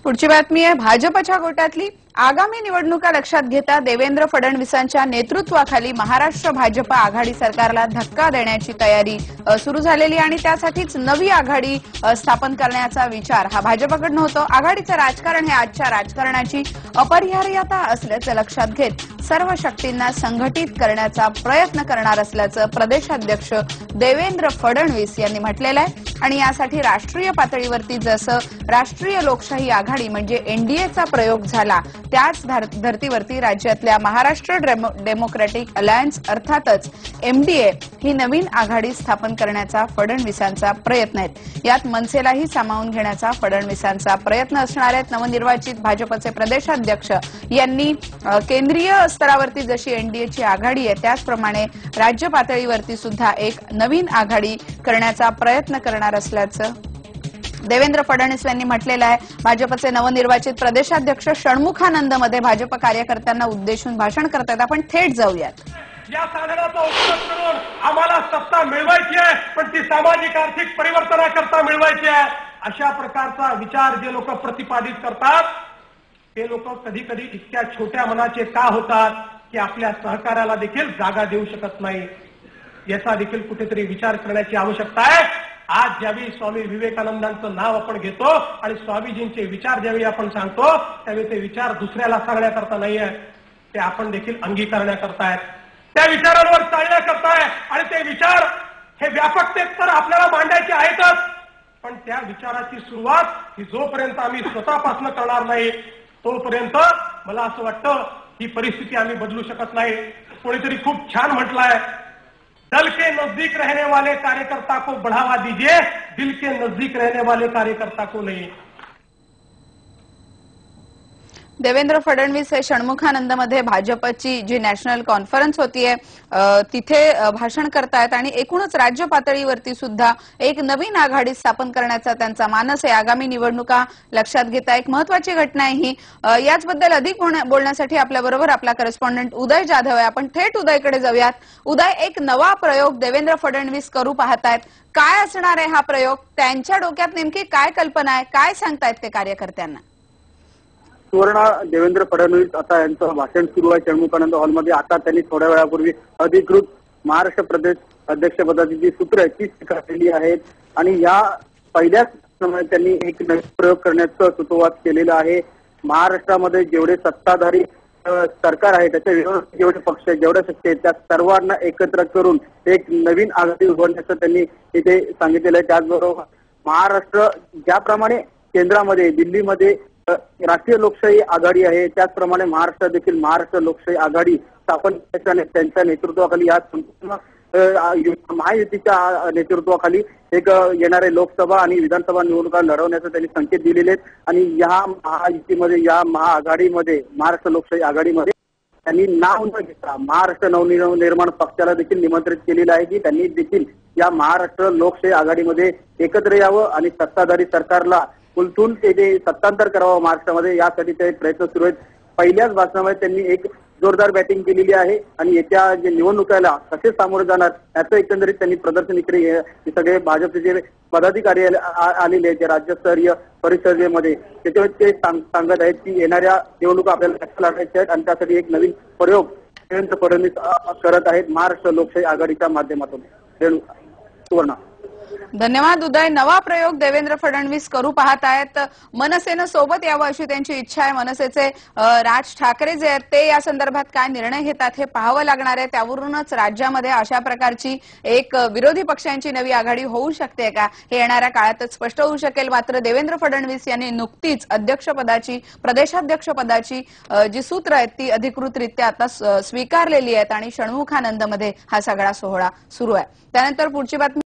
पुढची बातमी आहे भाजपच्या गोटातली। आगामी निवडणुका लक्षात घेता देवेंद्र फडणवीसांच्या नेतृत्वाखाली महाराष्ट्र भाजप आघाडी सरकारला धक्का देण्याची तयारी सुरू झालेली आणि त्यासाठीच नवी आघाडी स्थापन करण्याचा विचार हा भाजपकडून होतो। आघाडीचं राजकारण हे आजच्या राजकारणाची अपरिहार्यता असल्याचं लक्षात घेत सर्व शक्तींना संघटित करण्याचा प्रयत्न करणार असल्याचं प्रदेशाध्यक्ष देवेंद्र फडणवीस यांनी म्हटलेलं आहे आणि यासाठी राष्ट्रीय पातळीवरती जसं राष्ट्रीय लोकशाही आघाडी म्हणजे एनडीएचा प्रयोग झाला त्याच धर्तीवरती राज्यातल्या महाराष्ट्र डेमोक्रॅटिक अलायन्स अर्थातच एमडीए ही नवीन आघाडी स्थापन करण्याचा फडणवीसांचा प्रयत्न आहे। यात मनसेलाही सामावून घेण्याचा फडणवीसांचा प्रयत्न असणार आहे। नवनिर्वाचित भाजपचे प्रदेशाध्यक्ष यांनी केंद्रीय स्तरावरती जशी एनडीएची आघाडी आहे त्याचप्रमाणे राज्य पातळीवरती सुद्धा एक नवीन आघाडी करण्याचा प्रयत्न करणार असल्याचं देवेंद्र फडणवीस यांनी म्हटलेलं आहे। भाजपचे नवनिर्वाचित प्रदेशाध्यक्ष षण्मुखानंद मध्ये भाजप कार्यकर्त्यांना उद्देशून भाषण करतात। आपण थेट जाऊयात। या साधनाचा उपयोग करून आम्हाला सत्ता मिळवायची आहे, पण ती सामाजिक आर्थिक परिवर्तनाकरता मिळवायची आहे अशा प्रकारचा विचार जे लोक प्रतिपादित करतात ते लोक कधी कधी इतक्या छोट्या मनाचे का होतात की आपल्या सहकार्याला देखील जागा देऊ शकत नाही। याचा देखील कुठेतरी विचार करण्याची आवश्यकता आहे। आज ज्यावेळी स्वामी विवेकानंदांचं नाव आपण घेतो आणि स्वामीजींचे विचार ज्यावेळी आपण सांगतो त्यावेळी ते विचार दुसऱ्याला सांगण्याकरता नाहीये, ते आपण देखील अंगीकारण्याकरता आहेत, त्या विचारांवर चालण्याकरता आहे आणि ते विचार हे व्यापकतेत तर आपल्याला मांडायचे आहेतच, पण त्या विचाराची सुरुवात ही जोपर्यंत आम्ही स्वतःपासून करणार नाही तोपर्यंत मला असं वाटतं ही परिस्थिती आम्ही बदलू शकत नाही। कोणीतरी खूप छान म्हटलंय, दल के नजदीक रहने वाले कार्यकर्ता को बढ़ावा दीजिए, दिल के नजदीक रहने वाले कार्यकर्ता को नहीं। देवेंद्र फडणवीस हे षण्मुखानंद मध्ये भाजपची जी नॅशनल कॉन्फरन्स होतीये तिथे भाषण करतायत आणि एकूणच राज्य पातळीवरती सुद्धा एक नवीन आघाडी स्थापन करण्याचा त्यांचा मानस आहे। आगामी निवडणुका लक्षात घेता एक महत्त्वाची घटना आहे ही। याचबद्दल अधिक बोलण्यासाठी आपल्याबरोबर आपला करस्पॉन्डंट उदय जाधव आहे। आपण थेट उदयकडे जाऊयात। उदय, एक नवा प्रयोग देवेंद्र फडणवीस करू पाहतायत, काय असणार आहे हा प्रयोग? त्यांच्या डोक्यात नेमकी काय कल्पना आहे, काय सांगतायत ते कार्यकर्त्यांना? सुवर्ण, देवेंद्र फडणवीस आता यांचं भाषण सुरू आहे षण्मुखानंद हॉलमध्ये। आता त्यांनी थोड्या वेळापूर्वी अधिकृत महाराष्ट्र प्रदेश अध्यक्षपदाची जी सूत्र आहेत ती स्वीकारलेली आहेत आणि या पहिल्याच त्यांनी एक नवीन प्रयोग करण्याचं सुतोवाच केलेलं आहे। महाराष्ट्रामध्ये जेवढे सत्ताधारी सरकार आहे त्याच्या विरोधात जेवढे पक्ष आहेत जेवढ्या शक्ती आहेत त्या सर्वांना एकत्र करून एक नवीन आघाडी उभारण्याचं त्यांनी इथे सांगितलेलं आहे। त्याचबरोबर महाराष्ट्र ज्याप्रमाणे केंद्रामध्ये दिल्लीमध्ये राष्ट्रीय लोकशाही आघाडी आहे त्याचप्रमाणे महाराष्ट्रात देखील महाराष्ट्र लोकशाही आघाडी स्थापन त्यांच्या नेतृत्वाखाली या महायुतीच्या नेतृत्वाखाली एक येणारे लोकसभा आणि विधानसभा निवडणुका लढवण्याचे त्यांनी संकेत दिलेले आहेत आणि या महायुतीमध्ये या महाआघाडीमध्ये महाराष्ट्र लोकशाही आघाडीमध्ये त्यांनी नाव न घेता महाराष्ट्र नवनिर्माण पक्षाला देखील निमंत्रित केलेलं आहे की त्यांनी देखील या महाराष्ट्र लोकशाही आघाडीमध्ये एकत्र यावं आणि सत्ताधारी सरकारला उलटून ते जे सत्तांतर करावं महाराष्ट्रामध्ये यासाठी ते प्रयत्न सुरू आहेत। पहिल्याच भाषणामध्ये त्यांनी एक जोरदार बॅटिंग केलेली आहे आणि येत्या जे निवडणुकाला कसे सामोरे जाणार याचं एकंदरीत त्यांनी प्रदर्शन इकडे सगळे भाजपचे जे पदाधिकारी आलेले आहेत राज्यस्तरीय परिषदेमध्ये त्याच्यावर ते सांगत आहेत की येणाऱ्या निवडणुका आपल्याला कशा लढायच्या आहेत आणि त्यासाठी एक नवीन प्रयोग देवेंद्र फडणवीस करत आहेत महाराष्ट्र लोकशाही आघाडीच्या माध्यमातून। सुवर्ण, धन्यवाद उदय। नवा प्रयोग देवेंद्र फडणवीस करू पाहत आहेत। मनसेनं सोबत यावं अशी त्यांची इच्छा आहे। मनसेचे राज ठाकरे जे आहेत ते या संदर्भात काय निर्णय घेतात हे पाहावं लागणार आहे। त्यावरूनच राज्यामध्ये अशा प्रकारची एक विरोधी पक्षांची नवी आघाडी होऊ शकते का हे येणाऱ्या काळातच स्पष्ट होऊ शकेल। मात्र देवेंद्र फडणवीस यांनी नुकतीच अध्यक्षपदाची प्रदेशाध्यक्षपदाची जी सूत्र आहेत ती अधिकृतरित्या आता स्वीकारलेली आहेत आणि षण्मुखानंद मध्ये हा सगळा सोहळा सुरू आहे। त्यानंतर पुढची बातमी